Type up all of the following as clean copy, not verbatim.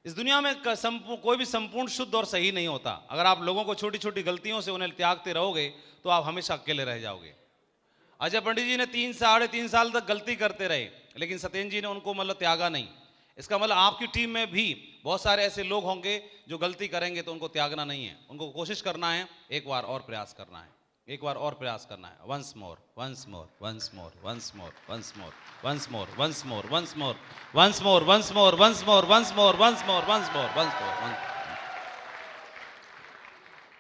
इस दुनिया में कोई भी संपूर्ण शुद्ध और सही नहीं होता। अगर आप लोगों को छोटी छोटी गलतियों से उन्हें त्यागते रहोगे तो आप हमेशा अकेले रह जाओगे। अजय पंडित जी ने 3 साढ़े 3 साल तक गलती करते रहे, लेकिन सत्येंद्र जी ने उनको मतलब त्यागा नहीं। इसका मतलब आपकी टीम में भी बहुत सारे ऐसे लोग होंगे जो गलती करेंगे, तो उनको त्यागना नहीं है, उनको कोशिश करना है, एक बार और प्रयास करना है, एक बार और प्रयास करना है। Once more, once more, once more, once more, once more, once more, once more, once more, once more, once more, once more, once more, once more, once more, once more,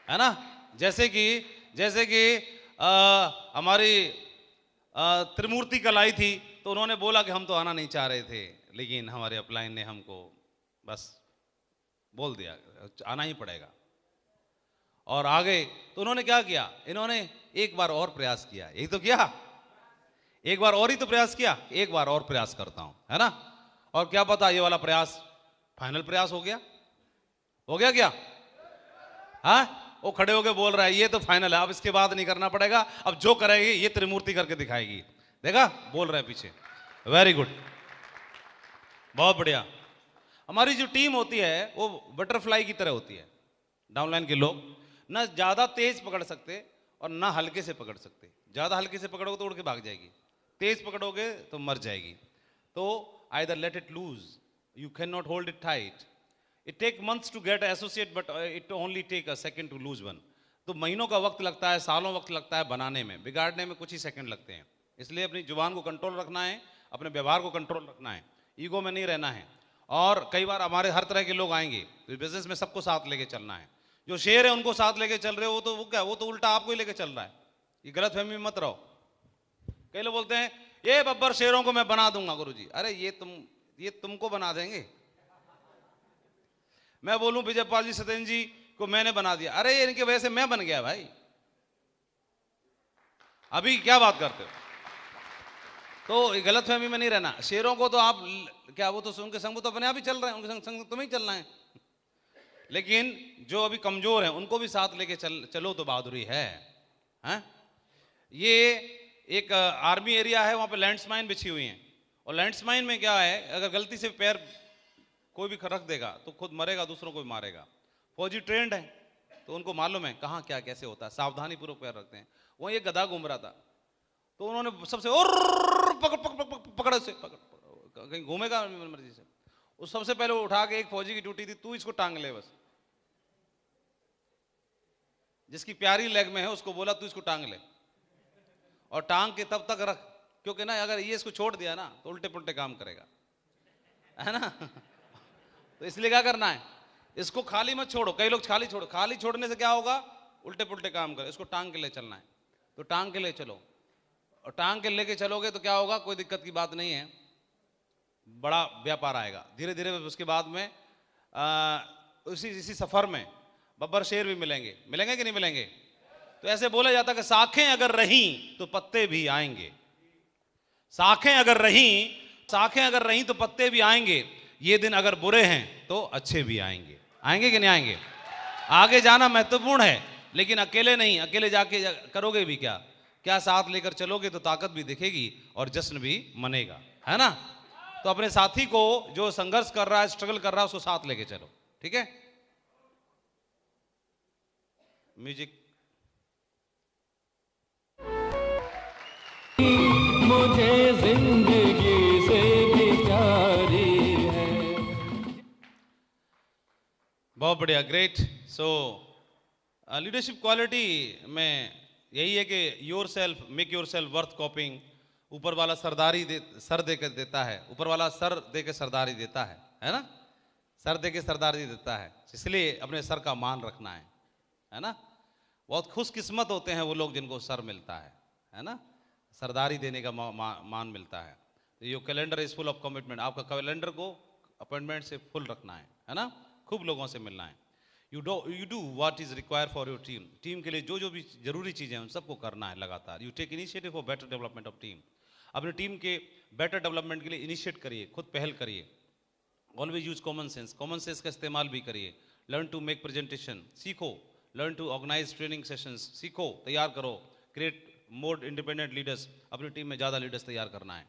है ना। जैसे कि हमारी त्रिमूर्ति कल आई थी, तो उन्होंने बोला कि हम तो आना नहीं चाह रहे थे, लेकिन हमारे अपलाइन ने हमको बस बोल दिया आना ही पड़ेगा, और आ गए। तो उन्होंने क्या किया, इन्होंने एक बार और प्रयास किया, यही तो किया, एक बार और ही तो प्रयास किया, एक बार और प्रयास करता हूं, है ना। और क्या पता ये वाला प्रयास फाइनल प्रयास हो गया क्या? हाँ, वो खड़े होके बोल रहा है ये तो फाइनल है, अब इसके बाद नहीं करना पड़ेगा, अब जो करेगी ये त्रिमूर्ति करके दिखाएगी। देखा, बोल रहा है पीछे। वेरी गुड, बहुत बढ़िया। हमारी जो टीम होती है वो बटरफ्लाई की तरह होती है। डाउनलाइन के लोग ना ज्यादा तेज पकड़ सकते और ना हल्के से पकड़ सकते। ज्यादा हल्के से पकड़ोगे तो उड़ के भाग जाएगी, तेज पकड़ोगे तो मर जाएगी। तो either let it loose, you can not hold it tight. It take months to get associate but it only take a second to lose one. तो महीनों का वक्त लगता है, सालों वक्त लगता है बनाने में, बिगाड़ने में कुछ ही सेकंड लगते हैं। इसलिए अपनी जुबान को कंट्रोल रखना है, अपने व्यवहार को कंट्रोल रखना है, ईगो में नहीं रहना है। और कई बार हमारे हर तरह के लोग आएंगे, तो बिजनेस में सबको साथ लेके चलना है। जो शेर है उनको साथ लेके चल रहे हो, वो क्या, वो तो उल्टा आपको ही लेके चल रहा है। ये गलत फहमी में मत रहो। कई लोग बोलते हैं ये बब्बर शेरों को मैं बना दूंगा गुरुजी। अरे ये तुमको बना देंगे। मैं बोलूं विजयपाल जी, सत्येंद्र जी को मैंने बना दिया, अरे ये इनकी वजह से मैं बन गया भाई। अभी क्या बात करते हो? तो गलत फहमी में नहीं रहना। शेरों को तो आप क्या, वो तो उनके संग तो अपने आप ही चल रहे हैं, उनके संग तुम्हें ही चलना है। लेकिन जो अभी कमजोर हैं उनको भी साथ लेके चलो तो बहादुरी है, हैं? ये एक आर्मी एरिया है, वहां पे लैंड्समाइन बिछी हुई हैं, और लैंड्समाइन में क्या है, अगर गलती से पैर कोई भी रख देगा तो खुद मरेगा, दूसरों को भी मारेगा। फौजी ट्रेंड है तो उनको मालूम है कहाँ क्या कैसे होता है, सावधानी पूर्वक पैर रखते हैं। वहीं एक गधा घूम रहा था, तो उन्होंने सबसे और पकड़ से कहीं घूमेगा मर्जी से, उस सबसे पहले उठा के, एक फौजी की ड्यूटी थी, तू इसको टांग ले बस। जिसकी प्यारी लेग में है उसको बोला तू इसको टांग ले, और टांग के तब तक रख, क्योंकि ना अगर ये इसको छोड़ दिया ना तो उल्टे पुल्टे काम करेगा, है ना। तो इसलिए क्या करना है, इसको खाली मत छोड़ो। कई लोग खाली छोड़ो, खाली छोड़ने से क्या होगा, उल्टे पुल्टे काम करे। इसको टांग के ले चलना है, तो टांग के ले चलो, और टांग के लेके चलोगे तो क्या होगा, कोई दिक्कत की बात नहीं है, बड़ा व्यापार आएगा धीरे धीरे। उसके बाद में इसी सफर में बब्बर शेर भी मिलेंगे कि नहीं मिलेंगे। तो ऐसे बोला जाता कि साखें अगर रहीं तो पत्ते भी आएंगे, साखें अगर रहीं तो पत्ते भी आएंगे, ये दिन अगर बुरे हैं तो अच्छे भी आएंगे। आएंगे कि नहीं आएंगे? आगे जाना महत्वपूर्ण है, लेकिन अकेले नहीं, अकेले जाके करोगे भी क्या, क्या साथ लेकर चलोगे तो ताकत भी दिखेगी और जश्न भी मनेगा, है ना। तो अपने साथी को जो संघर्ष कर रहा है, स्ट्रगल कर रहा है, उसको साथ लेके चलो, ठीक है। म्यूजिक। मुझे जिंदगी से भी प्यारी है। बहुत बढ़िया, ग्रेट। सो लीडरशिप क्वालिटी में यही है कि your self, make your self worth कॉपिंग। ऊपर वाला सर दे के देता है, ऊपर वाला सर दे के सरदारी देता है ना, सर दे के सरदारी देता है, इसलिए अपने सर का मान रखना है ना। बहुत खुशकिस्मत होते हैं वो लोग जिनको सर मिलता है ना, सरदारी देने का मान मिलता है। Your calendar is full of commitment, आपका कैलेंडर को अपॉइंटमेंट से फुल रखना है ना, खूब लोगों से मिलना है। You do what is require for your team, team के लिए जो भी जरूरी चीज़ें हैं उन सबको करना है लगातार। You take initiative for better development of team, अपनी टीम के बेटर डेवलपमेंट के लिए इनिशिएट करिए, खुद पहल करिए। ऑलवेज यूज कॉमन सेंस का इस्तेमाल भी करिए। लर्न टू मेक प्रेजेंटेशन, सीखो। Learn to organise training sessions, सीखो, तैयार करो। क्रिएट मोर इंडिपेंडेंट लीडर्स, अपनी टीम में ज़्यादा लीडर्स तैयार करना है।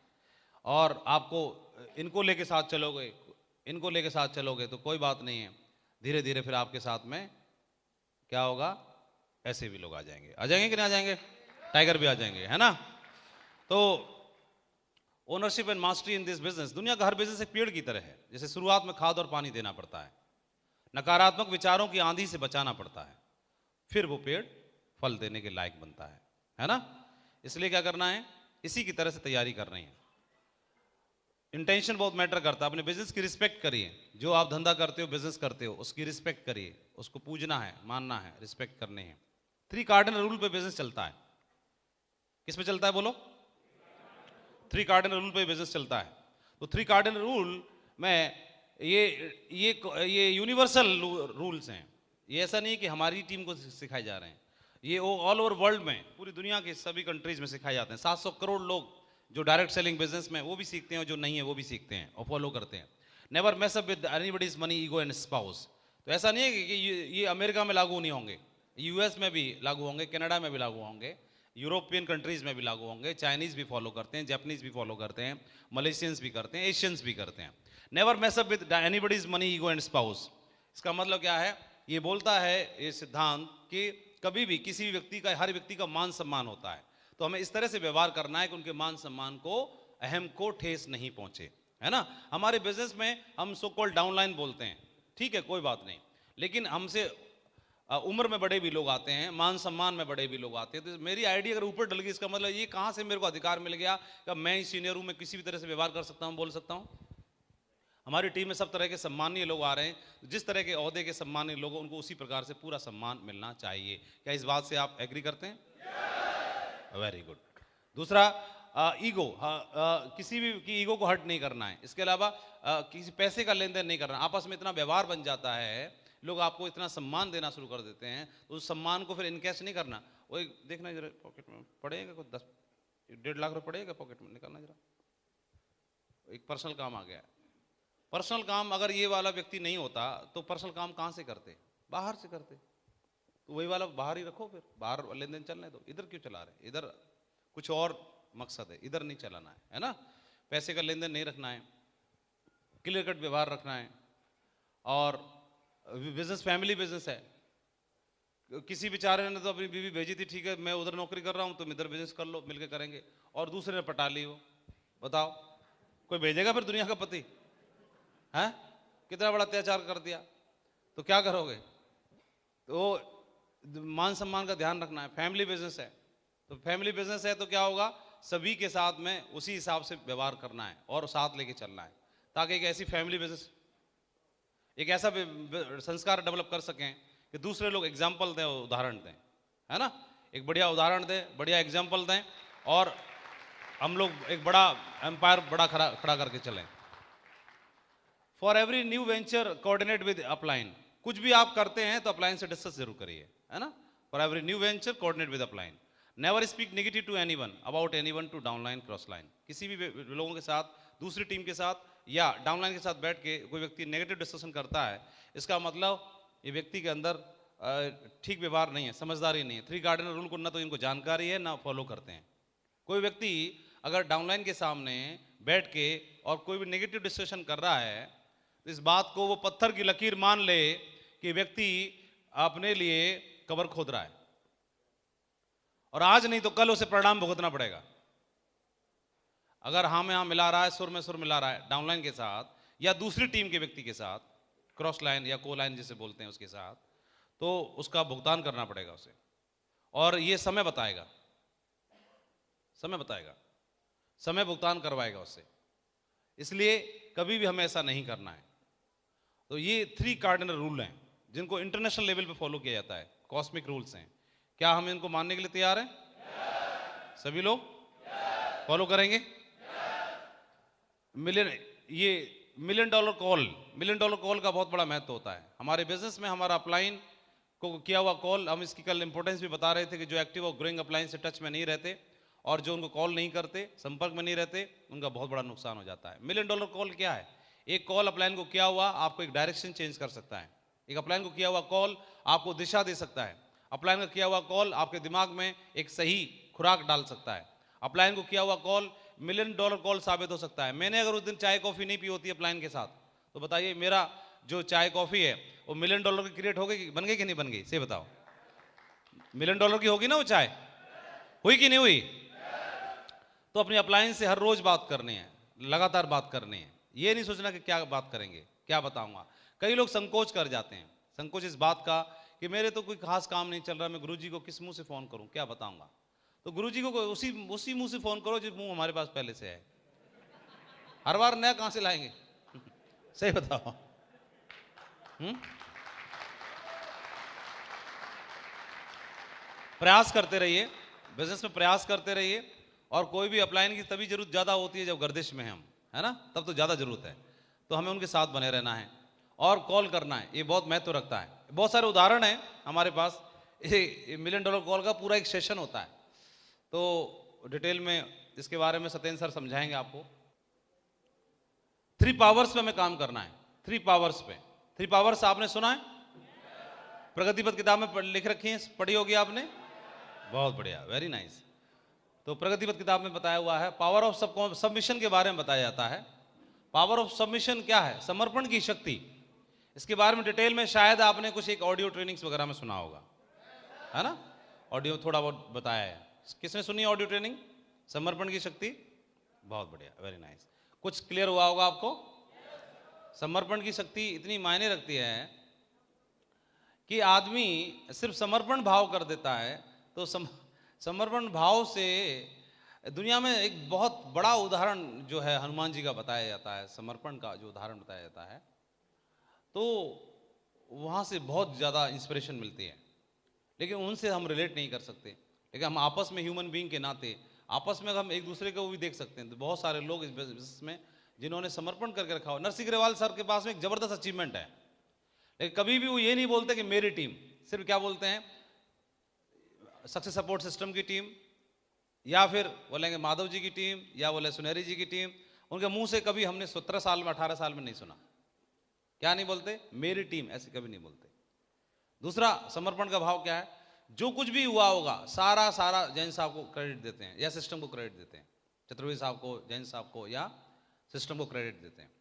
और आपको इनको लेके साथ चलोगे इनको लेके साथ चलोगे तो कोई बात नहीं है, धीरे धीरे फिर आपके साथ में क्या होगा, ऐसे भी लोग आ जाएंगे कि नहीं आ जाएंगे, टाइगर भी आ जाएंगे, है ना। तो ownership and mastery in this business, दुनिया का हर बिजनेस एक पेड़ की तरह है, जैसे शुरुआत में खाद और पानी देना पड़ता है, नकारात्मक विचारों की आंधी से बचाना पड़ता है, फिर वो पेड़ फल देने के लायक बनता है ना। इसलिए क्या करना है, इसी की तरह से तैयारी करनी है। इंटेंशन बहुत मैटर करता है। अपने बिजनेस की रिस्पेक्ट करिए, जो आप धंधा करते हो, बिजनेस करते हो, उसकी रिस्पेक्ट करिए, उसको पूजना है, मानना है, रिस्पेक्ट करनी है। 3 कार्डिनल रूल पे बिजनेस चलता है। किस पे चलता है बोलो? 3 कार्डिनल रूल पे बिजनेस चलता है। तो 3 कार्डिनल रूल में ये यूनिवर्सल रूल्स हैं। ये ऐसा नहीं कि हमारी टीम को सिखाए जा रहे हैं, ये ऑल ओवर वर्ल्ड में, पूरी दुनिया के सभी कंट्रीज में सिखाए जाते हैं। 700 करोड़ लोग जो डायरेक्ट सेलिंग बिजनेस में, वो भी सीखते हैं, और जो नहीं है वो भी सीखते हैं और फॉलो करते हैं। Never mess up with anybody's money, ego and spouse. तो ऐसा नहीं है कि ये अमेरिका में लागू नहीं होंगे, यूएस में भी लागू होंगे, कनाडा में भी लागू होंगे, यूरोपियन कंट्रीज में भी लागू होंगे, चाइनीज भी फॉलो करते हैं, जापानीज भी फॉलो करते हैं, मलेशियंस भी करते हैं, एशियंस भी करते हैं। Never mess up with anybody's money, ego and spouse. इसका मतलब क्या है? ये बोलता है ये सिद्धांत कि कभी भी किसी भी व्यक्ति का, हर व्यक्ति का मान सम्मान होता है, तो हमें इस तरह से व्यवहार करना है कि उनके मान सम्मान को, अहम को ठेस नहीं पहुंचे, है ना। हमारे बिजनेस में हम सो कॉल्ड डाउनलाइन बोलते हैं, ठीक है, कोई बात नहीं, लेकिन हमसे उम्र में बड़े भी लोग आते हैं, मान सम्मान में बड़े भी लोग आते हैं। तो मेरी आईडी अगर ऊपर डल गई, इसका मतलब ये कहां से मेरे को अधिकार मिल गया कि मैं सीनियर हूं, मैं किसी भी तरह से व्यवहार कर सकता हूं, बोल सकता हूं। हमारी टीम में सब तरह के सम्मानीय लोग आ रहे हैं, जिस तरह के ओहदे के सम्मानीय लोग, उनको उसी प्रकार से पूरा सम्मान मिलना चाहिए। क्या इस बात से आप एग्री करते हैं? Very good. दूसरा, ईगो, किसी भी की ईगो को हर्ट नहीं करना है। इसके अलावा किसी पैसे का लेन देन नहीं करना। आपस में इतना व्यवहार बन जाता है, लोग आपको इतना सम्मान देना शुरू कर देते हैं, तो उस सम्मान को फिर इनकैश नहीं करना। वो देखना जरा पॉकेट में पड़ेगा कुछ 10-1.5 लाख रुपये पड़ेगा पॉकेट में, निकालना जरा, एक पर्सनल काम आ गया। पर्सनल काम अगर ये वाला व्यक्ति नहीं होता तो पर्सनल काम कहाँ से करते? बाहर से करते। तो वही वाला बाहर ही रखो, फिर बाहर लेन देन चलने दो। इधर क्यों चला रहे? इधर कुछ और मकसद है, इधर नहीं चलाना है ना। पैसे का लेन देन नहीं रखना है, क्लियर कट व्यवहार रखना है। और बिजनेस फैमिली बिजनेस है। किसी बेचारे ने तो अपनी बीवी भेजी थी, ठीक है मैं उधर नौकरी कर रहा हूं, तुम इधर बिजनेस कर लो, मिलकर करेंगे, और दूसरे ने पटा ली वो। बताओ, कोई भेजेगा फिर दुनिया का पति? है कितना बड़ा अत्याचार कर दिया, तो क्या करोगे? तो मान सम्मान का ध्यान रखना है। फैमिली बिजनेस है, तो फैमिली बिजनेस है तो क्या होगा, सभी के साथ में उसी हिसाब से व्यवहार करना है और साथ लेके चलना है, ताकि एक ऐसी फैमिली बिजनेस, एक ऐसा संस्कार डेवलप कर सकें कि दूसरे लोग एग्जाम्पल दें, उदाहरण दें, है ना। एक बढ़िया उदाहरण दें, बढ़िया एग्जाम्पल दें, और हम लोग एक बड़ा एम्पायर बड़ा खड़ा करके चलें। For every new venture coordinate with upline. कुछ भी आप करते हैं तो अपलाइन से डिस्कस जरूर करिए, है ना। For every new venture coordinate with upline. Never speak negative to anyone about anyone to downline cross line. किसी भी लोगों के साथ, दूसरी टीम के साथ या डाउनलाइन के साथ बैठ के कोई व्यक्ति नेगेटिव डिस्कशन करता है, इसका मतलब ये व्यक्ति के अंदर ठीक व्यवहार नहीं है, समझदारी नहीं है। 3 कार्डिनल रूल को ना तो इनको जानकारी है, ना फॉलो करते हैं। कोई व्यक्ति अगर डाउनलाइन के सामने बैठ के और कोई भी नेगेटिव डिस्कशन कर रहा है, तो इस बात को वो पत्थर की लकीर मान ले कि व्यक्ति अपने लिए कब्र खोद रहा है, और आज नहीं तो कल उसे परिणाम भुगतना पड़ेगा। अगर हाँ में हाँ मिला रहा है, सुर में सुर मिला रहा है डाउनलाइन के साथ या दूसरी टीम के व्यक्ति के साथ, क्रॉस लाइन या को लाइन जिसे बोलते हैं उसके साथ, तो उसका भुगतान करना पड़ेगा उसे। और ये समय बताएगा, समय भुगतान करवाएगा उससे। इसलिए कभी भी हमें ऐसा नहीं करना है। तो ये 3 कार्डिनल रूल हैं जिनको इंटरनेशनल लेवल पे फॉलो किया जाता है, कॉस्मिक रूल्स हैं। क्या हम इनको मानने के लिए तैयार हैं? सभी लोग फॉलो करेंगे? मिलियन डॉलर कॉल का बहुत बड़ा महत्व होता है हमारे बिजनेस में। हमारा अपलाइन को किया हुआ कॉल, हम इसकी कल इंपॉर्टेंस भी बता रहे थे कि जो एक्टिव और ग्रोइंग अपलाइन से टच में नहीं रहते और जो उनको कॉल नहीं करते, संपर्क में नहीं रहते, उनका बहुत बड़ा नुकसान हो जाता है। मिलियन डॉलर कॉल क्या है? एक कॉल अपलाइन को किया हुआ आपको एक डायरेक्शन चेंज कर सकता है। एक अपलाइन को किया हुआ कॉल आपको दिशा दे सकता है। अपलाइन का किया हुआ कॉल आपके दिमाग में एक सही खुराक डाल सकता है। अपलाइन को किया हुआ कॉल मिलियन डॉलर कॉल साबित हो सकता है। मैंने अगर उस दिन चाय कॉफी नहीं पी होती अपलाइन के साथ, तो बताइए मेरा जो चाय कॉफी है वो $1 मिलियन की क्रिएट हो गई, बन गई कि नहीं बन गई, से बताओ। $1 मिलियन की होगी ना वो चाय, हुई कि नहीं हुई? तो अपनी अप्लायंस से हर रोज बात करनी है, लगातार बात करनी है। ये नहीं सोचना कि क्या बात करेंगे, क्या बताऊंगा। कई लोग संकोच कर जाते हैं, संकोच इस बात का कि मेरे तो कोई खास काम नहीं चल रहा, मैं गुरुजी को किस मुंह से फोन करूं, क्या बताऊंगा। तो गुरुजी को उसी उसी मुंह से फोन करो जिस मुंह हमारे पास पहले से है। हर बार नया कहां से लाएंगे? सही बताओ। प्रयास करते रहिए, बिजनेस में प्रयास करते रहिए। और कोई भी अपलाइन की तभी जरूरत ज्यादा होती है जब गर्दिश में हम, है ना, तब तो ज्यादा जरूरत है। तो हमें उनके साथ बने रहना है और कॉल करना है, ये बहुत महत्व रखता है। बहुत सारे उदाहरण हैं हमारे पास। $1 मिलियन कॉल का पूरा एक सेशन होता है, तो डिटेल में इसके बारे में सत्येंद्र सर समझाएंगे आपको। 3 पावर्स पे हमें काम करना है, 3 पावर्स पे। 3 पावर्स आपने सुना है, प्रगति पथ किताब में लिख रखी है, पढ़ी होगी आपने, बहुत बढ़िया, वेरी नाइस। तो प्रगति पथ किताब में बताया हुआ है, पावर ऑफ सबमिशन के बारे में बताया जाता है। पावर ऑफ सबमिशन क्या है? समर्पण की शक्ति। इसके बारे में डिटेल में शायद आपने कुछ एक ऑडियो ट्रेनिंग्स वगैरह में सुना होगा, है ना, ऑडियो थोड़ा बहुत बताया है। किसने सुनी ऑडियो ट्रेनिंग समर्पण की शक्ति? बहुत बढ़िया, वेरी नाइस। कुछ क्लियर हुआ होगा आपको। समर्पण की शक्ति इतनी मायने रखती है कि आदमी सिर्फ समर्पण भाव कर देता है तो समर्पण भाव से दुनिया में एक बहुत बड़ा उदाहरण जो है हनुमान जी का बताया जाता है, समर्पण का जो उदाहरण बताया जाता है, तो वहाँ से बहुत ज़्यादा इंस्पिरेशन मिलती है। लेकिन उनसे हम रिलेट नहीं कर सकते, लेकिन हम आपस में ह्यूमन बीइंग के नाते आपस में हम एक दूसरे को भी देख सकते हैं। तो बहुत सारे लोग इस बिजनेस में जिन्होंने समर्पण करके रखा हो। नरसिंह ग्रेवाल सर के पास में एक जबरदस्त अचीवमेंट है, लेकिन कभी भी वो ये नहीं बोलते कि मेरी टीम, सिर्फ क्या बोलते हैं, सक्सेस सपोर्ट सिस्टम की टीम, या फिर बोलेंगे माधव जी की टीम, या बोले सुनहरी जी की टीम। उनके मुंह से कभी हमने 17 साल में 18 साल में नहीं सुना। क्या नहीं बोलते? मेरी टीम, ऐसे कभी नहीं बोलते। दूसरा समर्पण का भाव क्या है? जो कुछ भी हुआ होगा सारा सारा जैन साहब को क्रेडिट देते हैं या सिस्टम को क्रेडिट देते हैं, चतुर्वेदी साहब को, जैन साहब को या सिस्टम को क्रेडिट देते हैं।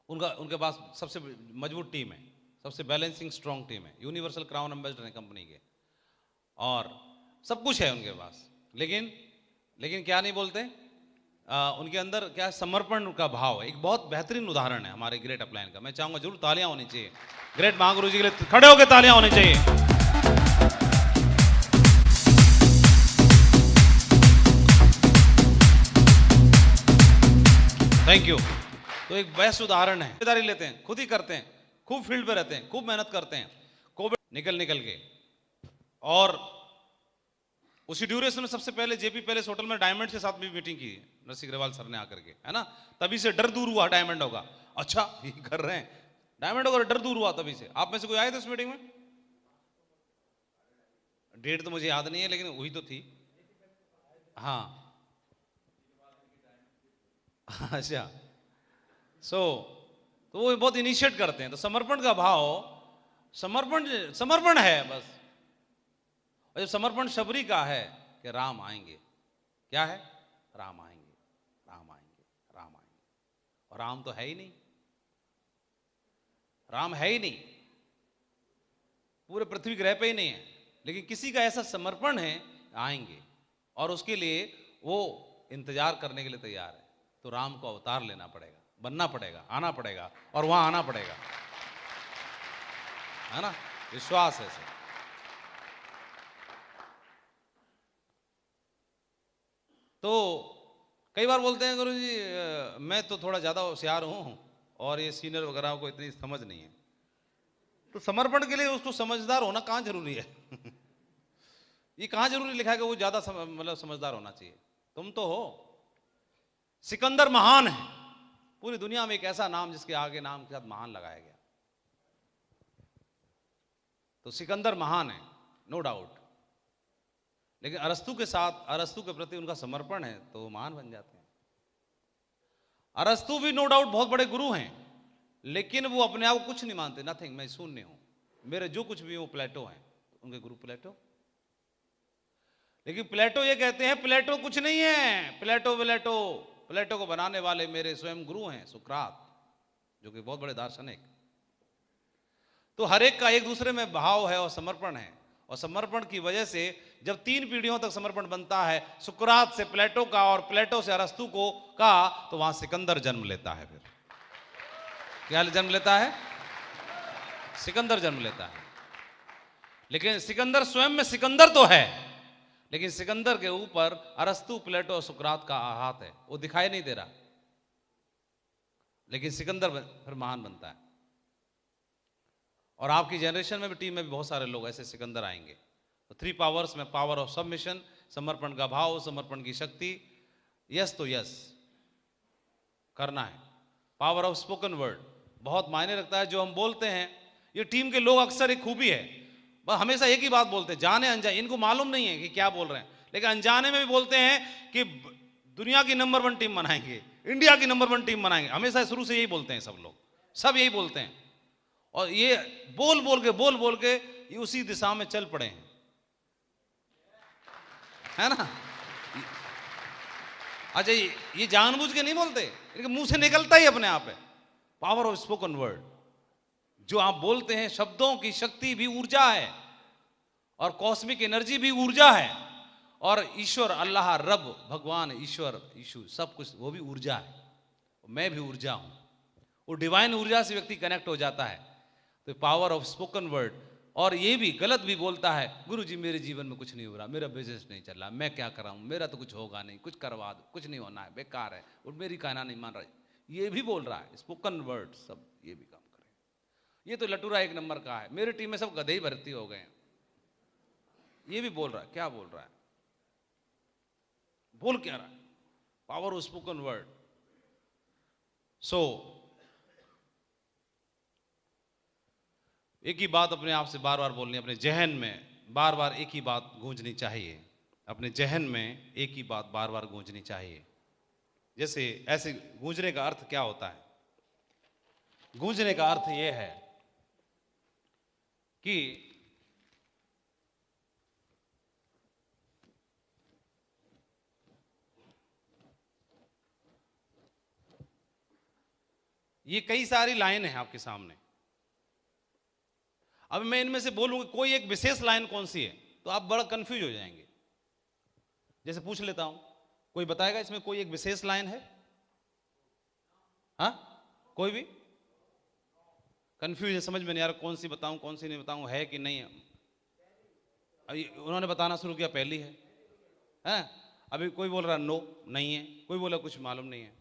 उनके पास सबसे मजबूत टीम है, सबसे बैलेंसिंग स्ट्रॉन्ग टीम है, यूनिवर्सल क्राउन एम्बेसडर है कंपनी के, और सब कुछ है उनके पास। लेकिन क्या नहीं बोलते? उनके अंदर क्या है? समर्पण का भाव है। एक बहुत बेहतरीन उदाहरण है हमारे ग्रेट अपलाइन का। मैं चाहूंगा जरूर तालियां होनी चाहिए ग्रेट महागुरु जी के लिए, खड़े होकर तालियां होनी चाहिए। Thank you. तो एक बेस्ट उदाहरण है, जिम्मेदारी लेते हैं, खुद ही करते हैं, खूब फील्ड पे रहते हैं, खूब मेहनत करते हैं, कोविड निकल के, और उसी ड्यूरेशन में सबसे पहले जेपी पैलेस होटल में डायमंड के साथ भी मीटिंग की नरसिंह ग्रेवाल सर ने आकर के, है ना। तभी से डर दूर हुआ, डायमंड होगा, अच्छा ये कर रहे हैं, डायमंड होगा, डर दूर हुआ तभी से। आप में से कोई आए थे उस मीटिंग में? डेट तो मुझे याद नहीं है, लेकिन हुई तो थी। हाँ अच्छा, तो वो बहुत इनिशिएट करते हैं। तो समर्पण का भाव, समर्पण है बस। और जब समर्पण शबरी का है कि राम आएंगे, क्या है? राम आएंगे, राम आएंगे, राम आएंगे, और राम तो है ही नहीं, राम है ही नहीं, पूरे पृथ्वी ग्रह पे ही नहीं है। लेकिन किसी का ऐसा समर्पण है, आएंगे, और उसके लिए वो इंतजार करने के लिए तैयार है। तो राम को अवतार लेना पड़ेगा, बनना पड़ेगा, आना पड़ेगा, और वहां आना पड़ेगा, है ना, विश्वास है सर। तो कई बार बोलते हैं गुरु जी मैं तो थोड़ा ज़्यादा होशियार हूँ और ये सीनियर वगैरह को इतनी समझ नहीं है। तो समर्पण के लिए उसको समझदार होना कहाँ जरूरी है? ये कहाँ जरूरी लिखा है कि वो ज़्यादा मतलब समझदार होना चाहिए? तुम तो हो। सिकंदर महान है, पूरी दुनिया में एक ऐसा नाम जिसके आगे नाम के साथ महान लगाया गया। तो सिकंदर महान है, नो डाउट, लेकिन अरस्तु के साथ, अरस्तु के प्रति उनका समर्पण है तो वो महान बन जाते हैं। अरस्तु भी नो डाउट बहुत बड़े गुरु हैं, लेकिन वो अपने आप को कुछ नहीं मानते, नथिंग, मैं शून्य हूं, मेरे जो कुछ भी वो प्लेटो हैं, उनके गुरु प्लेटो। लेकिन प्लेटो ये कहते हैं प्लेटो कुछ नहीं है, प्लेटो को बनाने वाले मेरे स्वयं गुरु हैं सुकरात। जो कि बहुत बड़े दार्शनिक। तो हर एक का एक दूसरे में भाव है और समर्पण है, और समर्पण की वजह से जब 3 पीढ़ियों तक समर्पण बनता है, सुकरात से प्लेटो का और प्लेटो से अरस्तु को का, तो वहां सिकंदर जन्म लेता है। फिर क्या जन्म लेता है? सिकंदर जन्म लेता है। लेकिन सिकंदर स्वयं में सिकंदर तो है, लेकिन सिकंदर के ऊपर अरस्तु, प्लेटो और सुकरात का हाथ है, वो दिखाई नहीं दे रहा, लेकिन सिकंदर फिर महान बनता है। और आपकी जनरेशन में भी, टीम में भी बहुत सारे लोग ऐसे सिकंदर आएंगे। तो 3 पावर्स में पावर ऑफ सबमिशन, समर्पण का भाव, समर्पण की शक्ति, यस तो यस करना है। पावर ऑफ स्पोकन वर्ड बहुत मायने रखता है। जो हम बोलते हैं, ये टीम के लोग अक्सर एक खूबी है, बस हमेशा एक ही बात बोलते हैं, जाने अनजाने, इनको मालूम नहीं है कि क्या बोल रहे हैं, लेकिन अनजाने में भी बोलते हैं कि दुनिया की नंबर 1 टीम बनाएंगे, इंडिया की नंबर 1 टीम बनाएंगे। हमेशा शुरू से यही बोलते हैं सब लोग, सब यही बोलते हैं, और ये बोल बोल के ये उसी दिशा में चल पड़े हैं, है ना। अच्छा, ये जानबूझ के नहीं बोलते, इनके मुंह से निकलता ही अपने आप है। पावर ऑफ स्पोकन वर्ड, जो आप बोलते हैं, शब्दों की शक्ति भी ऊर्जा है, और कॉस्मिक एनर्जी भी ऊर्जा है, और ईश्वर, अल्लाह, रब, भगवान, ईश्वर, यीशु, सब कुछ वो भी ऊर्जा है। मैं भी ऊर्जा हूं, वो डिवाइन ऊर्जा से व्यक्ति कनेक्ट हो जाता है। तो पावर ऑफ स्पोकन वर्ड। और ये भी गलत भी बोलता है, गुरुजी मेरे जीवन में कुछ नहीं हो रहा, मेरा बिजनेस नहीं चल रहा, मैं क्या कर रहा हूं, मेरा तो कुछ होगा नहीं, कुछ करवा दो, कुछ नहीं होना है, बेकार है, और मेरी कहना नहीं मान रहा, ये भी बोल रहा है। स्पोकन वर्ड सब ये भी काम करे। ये तो लटूरा 1 नंबर का है, मेरी टीम में सब गधे ही भर्ती हो गए हैं, ये भी बोल रहा है। क्या बोल रहा है? बोल क्या रहा है? Power of spoken word. So एक ही बात अपने आप से बार बार बोलनी, अपने जहन में बार बार एक ही बात गूंजनी चाहिए, अपने जहन में एक ही बात बार बार गूंजनी चाहिए। जैसे ऐसे गूंजने का अर्थ क्या होता है? गूंजने का अर्थ यह है कि ये कई सारी लाइन है आपके सामने, अब मैं इनमें से बोलूंगा कोई एक विशेष लाइन कौन सी है, तो आप बड़ा कंफ्यूज हो जाएंगे। जैसे पूछ लेता हूं, कोई बताएगा इसमें कोई एक विशेष लाइन है? हाँ, कोई भी कंफ्यूज है, समझ में नहीं आ रहा कौन सी बताऊं कौन सी नहीं बताऊं, है कि नहीं है? अभी उन्होंने बताना शुरू किया, पहली है। अभी कोई बोल रहा नो, नहीं है, कोई बोला कुछ मालूम नहीं है,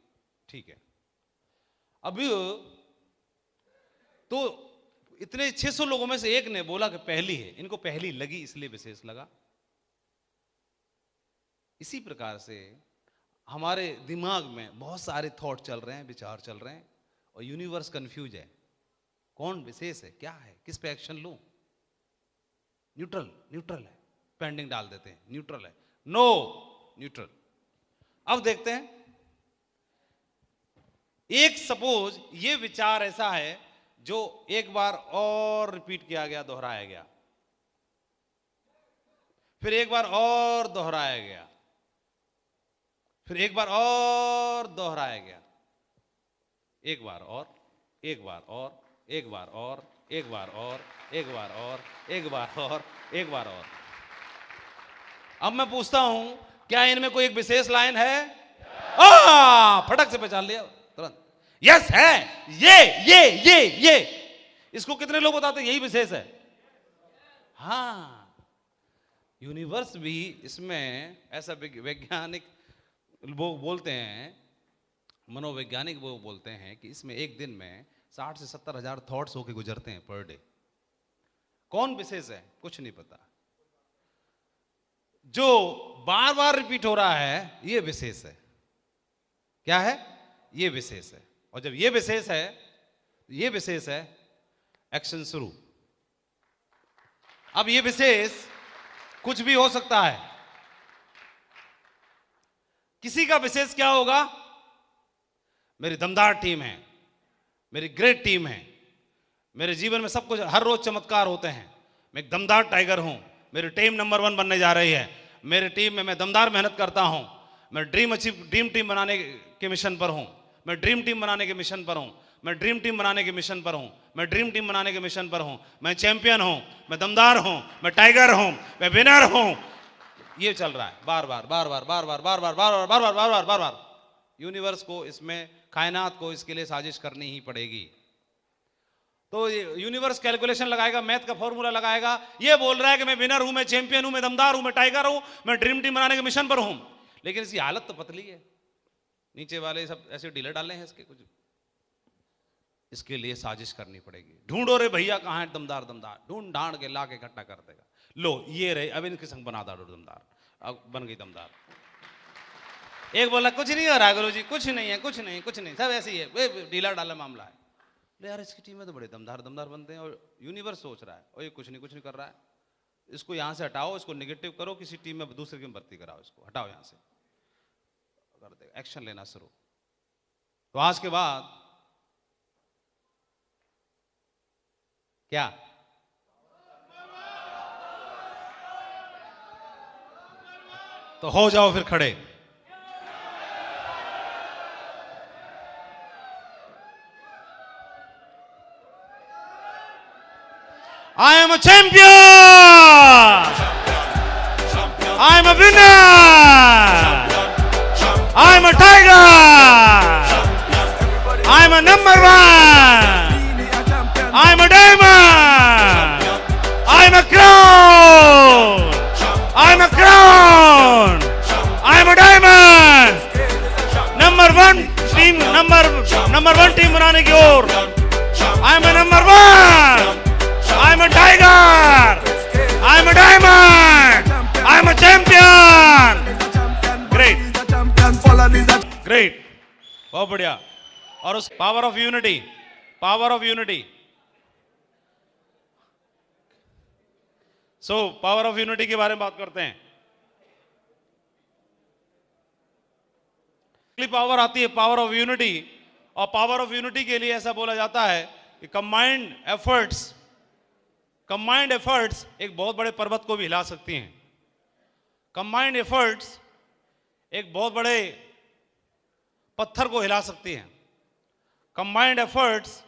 ठीक है। अभी तो इतने 600 लोगों में से एक ने बोला कि पहली है, इनको पहली लगी इसलिए विशेष लगा। इसी प्रकार से हमारे दिमाग में बहुत सारे थॉट चल रहे हैं, विचार चल रहे हैं, और यूनिवर्स कंफ्यूज है, कौन विशेष है, क्या है, किस पे एक्शन लूं। न्यूट्रल है, पेंडिंग डाल देते हैं, न्यूट्रल है, नो न्यूट्रल। अब देखते हैं, एक सपोज ये विचार ऐसा है जो एक बार और रिपीट किया गया, दोहराया गया, फिर एक बार और दोहराया गया, फिर एक बार और दोहराया गया, एक बार और, एक बार और, एक बार और, एक बार और, एक बार और, एक बार और, एक बार और। अब मैं पूछता हूं, क्या इनमें कोई एक विशेष लाइन है? फटक से पहचान लिया तुरंत, यस है, ये। इसको कितने लोग बताते हैं यही विशेष है? हाँ, यूनिवर्स भी इसमें ऐसा वैज्ञानिक वो बोलते हैं, मनोवैज्ञानिक वो बोलते हैं कि इसमें एक दिन में 60 से 70 हजार थॉट्स होके गुजरते हैं पर डे। कौन विशेष है? कुछ नहीं पता। जो बार बार रिपीट हो रहा है ये विशेष है। क्या है? ये विशेष है। और जब ये विशेष है, ये विशेष है, एक्शन शुरू। अब ये विशेष कुछ भी हो सकता है। किसी का विशेष क्या होगा? मेरी दमदार टीम है, मेरी ग्रेट टीम है, मेरे जीवन में सब कुछ, हर रोज चमत्कार होते हैं, मैं एक दमदार टाइगर हूं, मेरी टीम नंबर 1 बनने जा रही है, मेरी टीम में मैं दमदार मेहनत करता हूं, मैं ड्रीम टीम बनाने के मिशन पर हूं, मैं ड्रीम टीम बनाने के मिशन पर हूं, मैं ड्रीम टीम बनाने के मिशन पर हूं, मैं ड्रीम टीम बनाने के मिशन पर हूं, मैं चैंपियन हूं, मैं दमदार हूं, मैं टाइगर हूं, मैं विनर हूं। ये चल रहा है बार बार बार बार बार बार बार बार बार बार बार बार बार बार बार बार। यूनिवर्स को, इसमें कायनात को इसके लिए साजिश करनी ही पड़ेगी। तो यूनिवर्स कैलकुलेशन लगाएगा, मैथ का फॉर्मूला लगाएगा, ये बोल रहा है कि मैं विनर हूं, मैं चैंपियन हूं, मैं दमदार हूं, मैं टाइगर हूं, मैं ड्रीम टीम बनाने के मिशन पर हूं। लेकिन इसकी हालत तो पतली है, नीचे वाले सब ऐसे ढीले डाले हैं इसके कुछ। इसके लिए साजिश करनी पड़ेगी। ढूंढो रे भैया कहां है दमदार, दमदार ढूंढ ढांड के ला के इकट्ठा कर देगा। लो ये रहे, अब इनके संग बना दो दमदार, अब बन गई दमदार। एक बोला कुछ नहीं हो रहा गुरु जी, कुछ नहीं है, कुछ नहीं, कुछ नहीं, सब ऐसे ही है, ढीला डाला मामला है। यार इसकी टीम में तो बड़े दमदार दमदार बनते हैं, और यूनिवर्स सोच रहा है और ये कुछ नहीं कर रहा है, इसको यहां से हटाओ, इसको नेगेटिव करो, किसी टीम में दूसरे की भर्ती कराओ, इसको हटाओ यहां से, कर दे एक्शन लेना शुरू। तो आज के बाद क्या तो हो जाओ फिर खड़े। I am a champion. I am a winner. I am a tiger. I am a number one. I am a diamond. I am a crown. I am a crown. I am a diamond. Number one team बनाने की ओर। I am a number one. I am a tiger. I am a diamond. I am a champion. Great. बहुत बढ़िया। और उस power of unity, power of unity. So power of unity के बारे में बात करते हैं। पावर आती है पावर ऑफ यूनिटी, और पावर ऑफ यूनिटी के लिए ऐसा बोला जाता है कि कंबाइंड एफर्ट्स एक बहुत बड़े पर्वत को भी हिला सकती हैं। कंबाइंड एफर्ट्स एक बहुत बड़े पत्थर को हिला सकती हैं। कंबाइंड एफर्ट्स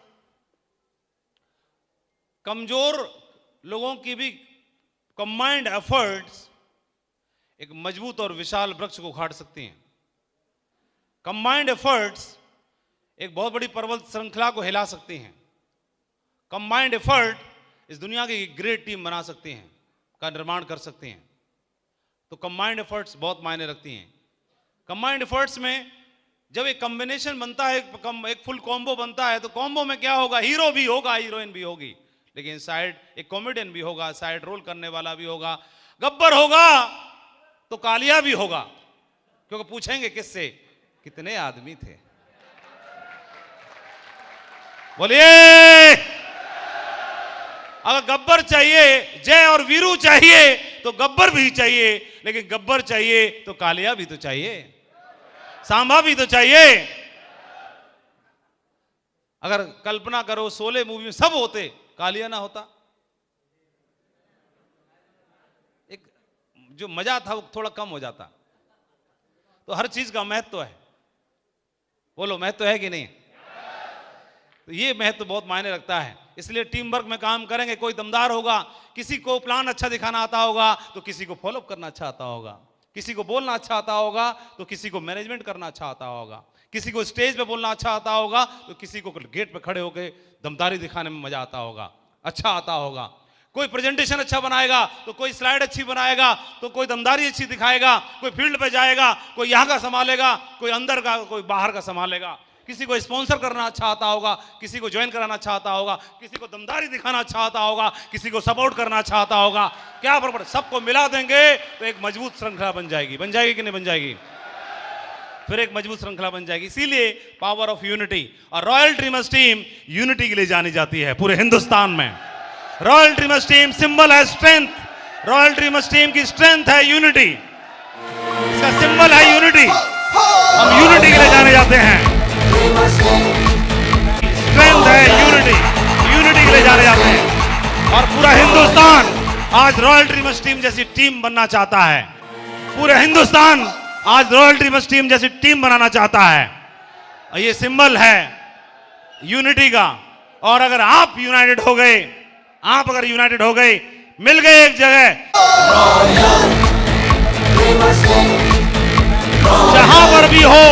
कमजोर लोगों की भी, कंबाइंड एफर्ट्स एक मजबूत और विशाल वृक्ष को उखाड़ सकती हैं। कंबाइंड एफर्ट्स एक बहुत बड़ी पर्वत श्रृंखला को हिला सकती हैं। कंबाइंड एफर्ट इस दुनिया की ग्रेट टीम बना सकती हैं, का निर्माण कर सकती हैं। तो कंबाइंड एफर्ट्स बहुत मायने रखती हैं। कंबाइंड एफर्ट्स में जब एक कॉम्बिनेशन बनता है, एक फुल कॉम्बो बनता है, तो कॉम्बो में क्या होगा, हीरो भी होगा, हीरोइन भी होगी, लेकिन साइड एक कॉमेडियन भी होगा, साइड रोल करने वाला भी होगा, गब्बर होगा तो कालिया भी होगा। क्योंकि पूछेंगे किससे, कितने आदमी थे, बोलिए। अगर गब्बर चाहिए, जय और वीरू चाहिए, तो गब्बर भी चाहिए, लेकिन गब्बर चाहिए तो कालिया भी तो चाहिए, सांबा भी तो चाहिए। अगर कल्पना करो शोले मूवी में सब होते, कालिया ना होता, एक जो मजा था वो थोड़ा कम हो जाता। तो हर चीज का महत्व है, बोलो महत्व है कि नहीं? तो ये महत्व बहुत मायने रखता है। इसलिए टीम वर्क में काम करेंगे। कोई दमदार होगा, किसी को प्लान अच्छा दिखाना आता होगा तो किसी को फॉलोअप करना अच्छा आता होगा, किसी को बोलना अच्छा आता होगा तो किसी को मैनेजमेंट करना अच्छा आता होगा, किसी को स्टेज पे बोलना अच्छा आता होगा तो किसी को गेट पे खड़े होकर दमदारी दिखाने में मजा आता होगा, अच्छा आता होगा। कोई प्रेजेंटेशन अच्छा बनाएगा तो कोई स्लाइड अच्छी बनाएगा, तो कोई दमदारी अच्छी दिखाएगा, कोई फील्ड पे जाएगा, कोई यहाँ का संभालेगा, कोई अंदर का, कोई बाहर का संभालेगा। किसी को स्पॉन्सर करना अच्छा आता होगा, किसी को ज्वाइन कराना अच्छा आता होगा, किसी को दमदारी दिखाना अच्छा आता होगा, किसी को सपोर्ट करना अच्छा आता होगा। क्या बराबर, सबको मिला देंगे तो एक मजबूत श्रृंखला बन जाएगी। बन जाएगी कि नहीं बन जाएगी? फिर एक मजबूत श्रृंखला बन जाएगी। इसीलिए पावर ऑफ यूनिटी। और रॉयल ड्रीमर्स टीम यूनिटी के लिए जानी जाती है पूरे हिंदुस्तान में। रॉयल ड्रीमर्स टीम सिंबल है स्ट्रेंथ। रॉयल ड्रीमर्स टीम की स्ट्रेंथ है यूनिटी, इसका सिंबल है यूनिटी। हम यूनिटी के लिए जाने जाते हैं। स्ट्रेंथ है यूनिटी, यूनिटी के लिए जाने जाते हैं। और पूरा हिंदुस्तान आज रॉयल ड्रीमर्स टीम जैसी टीम बनना चाहता है। पूरे हिंदुस्तान आज रॉयल ड्रीमर्स टीम जैसी टीम बनाना चाहता है। ये सिंबल है, यूनिटी का। और अगर आप यूनाइटेड हो गए, आप अगर यूनाइटेड हो गए, मिल गए एक जगह, जहां पर भी हो,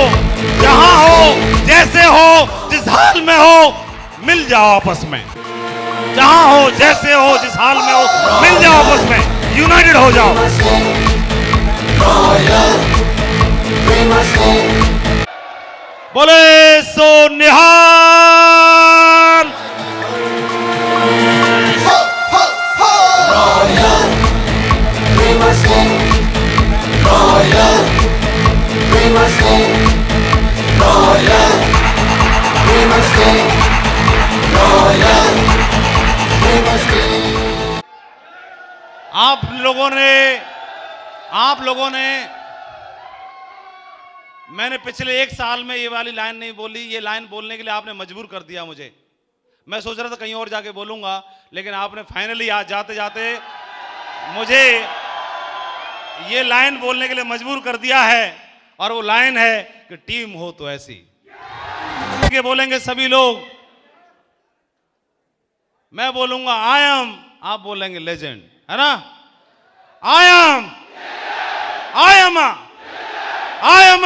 जहां हो, जैसे हो, जिस हाल में हो, मिल जाओ आपस में। जहां हो, जैसे हो, जिस हाल में हो, मिल जाओ आपस में, यूनाइटेड हो जाओ। बोले सो निहाल। आप लोगों ने मैंने पिछले 1 साल में ये वाली लाइन नहीं बोली। ये लाइन बोलने के लिए आपने मजबूर कर दिया मुझे। मैं सोच रहा था कहीं और जाके बोलूंगा, लेकिन आपने फाइनली आज जाते जाते मुझे ये लाइन बोलने के लिए मजबूर कर दिया है। और वो लाइन है कि टीम हो तो ऐसी के बोलेंगे सभी लोग। मैं बोलूंगा आई एम, आप बोलेंगे लेजेंड, है ना? I am, I am, I am.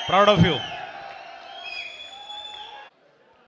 Proud of you.